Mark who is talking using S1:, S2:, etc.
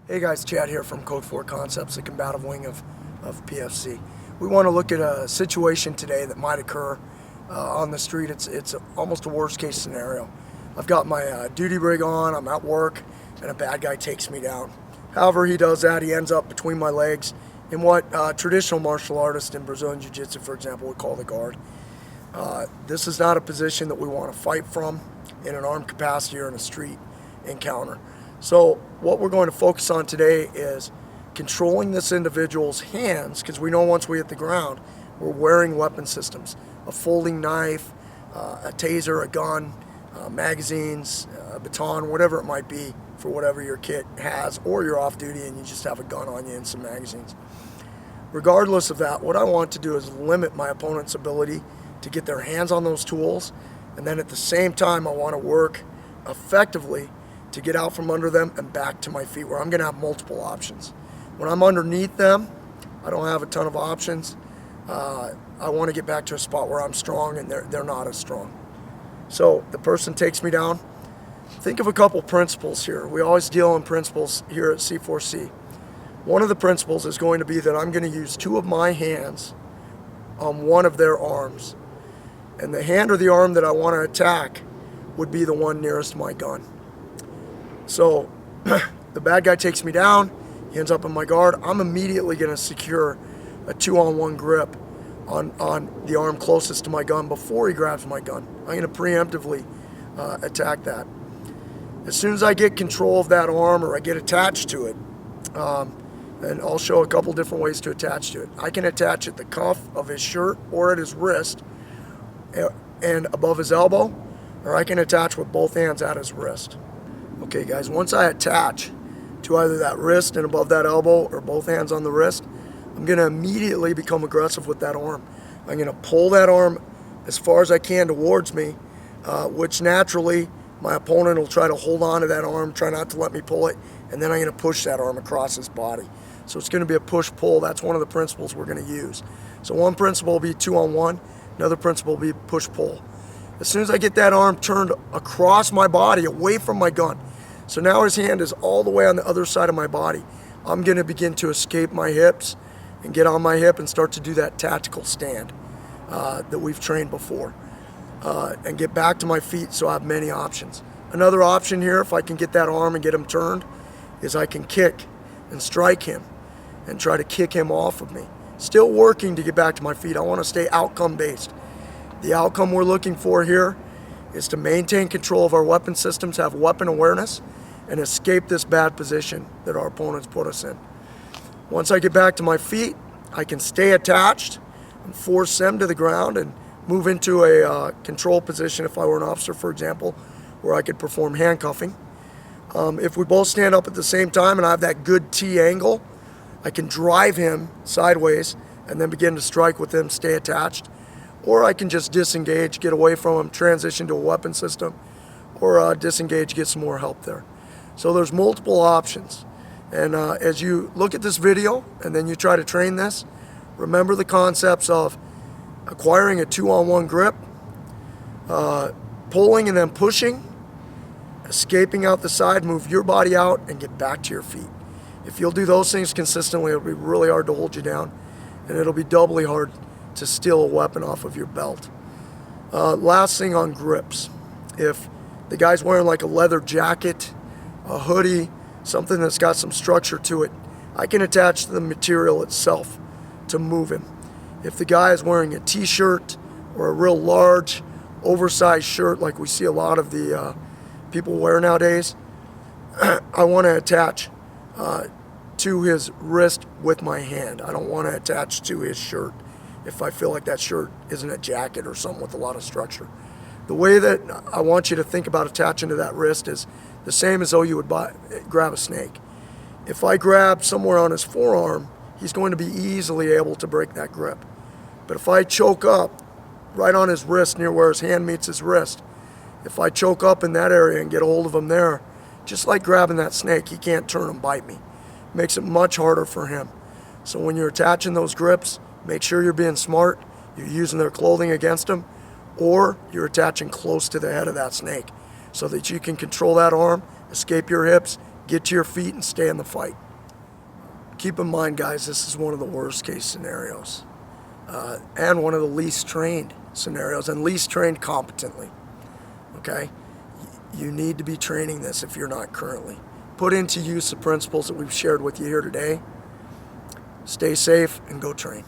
S1: Hey guys, Chad here from Code 4 Concepts, the combative wing of PFC. We want to look at a situation today that might occur on the street. It's almost a worst case scenario. I've got my duty rig on, I'm at work, and a bad guy takes me down. However he does that, he ends up between my legs in what traditional martial artists in Brazilian Jiu-Jitsu, for example, would call the guard. This is not a position that we want to fight from in an armed capacity or in a street encounter. So what we're going to focus on today is controlling this individual's hands, because we know once we hit the ground, we're wearing weapon systems, a folding knife, a taser, a gun, magazines, a baton, whatever it might be for whatever your kit has, or you're off duty and you just have a gun on you and some magazines. Regardless of that, what I want to do is limit my opponent's ability to get their hands on those tools, and then at the same time I want to work effectively to get out from under them and back to my feet, where I'm going to have multiple options. When I'm underneath them, I don't have a ton of options. I want to get back to a spot where I'm strong and they're not as strong. So the person takes me down. Think of a couple principles here. We always deal in principles here at C4C. One of the principles is going to be that I'm going to use two of my hands on one of their arms. And the hand or the arm that I want to attack would be the one nearest my gun. So the bad guy takes me down, he ends up in my guard. I'm immediately going to secure a 2-on-1 grip on the arm closest to my gun before he grabs my gun. I'm going to preemptively attack that. As soon as I get control of that arm, or I get attached to it, and I'll show a couple different ways to attach to it. I can attach at the cuff of his shirt or at his wrist and above his elbow, or I can attach with both hands at his wrist. Okay guys, once I attach to either that wrist and above that elbow or both hands on the wrist, I'm going to immediately become aggressive with that arm. I'm going to pull that arm as far as I can towards me, which naturally my opponent will try to hold on to that arm, try not to let me pull it, and then I'm going to push that arm across his body. So it's going to be a push-pull. That's one of the principles we're going to use. So one principle will be 2-on-1, another principle will be push-pull. As soon as I get that arm turned across my body, away from my gun, so now his hand is all the way on the other side of my body, I'm going to begin to escape my hips and get on my hip and start to do that tactical stand that we've trained before, and get back to my feet, so I have many options. Another option here, if I can get that arm and get him turned, is I can kick and strike him and try to kick him off of me. Still working to get back to my feet. I want to stay outcome based. The outcome we're looking for here is to maintain control of our weapon systems, have weapon awareness, and escape this bad position that our opponents put us in. Once I get back to my feet, I can stay attached and force them to the ground and move into a control position, if I were an officer, for example, where I could perform handcuffing. If we both stand up at the same time and I have that good T angle, I can drive him sideways and then begin to strike with him, stay attached. Or I can just disengage, get away from him, transition to a weapon system, or disengage, get some more help there. So there's multiple options. And as you look at this video and then you try to train this, remember the concepts of acquiring a 2-on-1 grip, pulling and then pushing, escaping out the side, move your body out, and get back to your feet. If you'll do those things consistently, it'll be really hard to hold you down, and it'll be doubly hard to steal a weapon off of your belt. Last thing on grips. If the guy's wearing like a leather jacket, a hoodie, something that's got some structure to it, I can attach to the material itself to move him. If the guy is wearing a t-shirt or a real large, oversized shirt like we see a lot of the people wear nowadays, I want to attach to his wrist with my hand. I don't want to attach to his shirt if I feel like that shirt isn't a jacket or something with a lot of structure. The way that I want you to think about attaching to that wrist is the same as though you would grab a snake. If I grab somewhere on his forearm, he's going to be easily able to break that grip. But if I choke up right on his wrist near where his hand meets his wrist, if I choke up in that area and get a hold of him there, just like grabbing that snake, he can't turn and bite me. It makes it much harder for him. So when you're attaching those grips, make sure you're being smart, you're using their clothing against them, or you're attaching close to the head of that snake so that you can control that arm, escape your hips, Get to your feet and stay in the fight. Keep in mind, guys, this is one of the worst case scenarios and one of the least trained scenarios, and least trained competently. Okay? You need to be training this if you're not currently. Put into use the principles that we've shared with you here today. Stay safe and go train.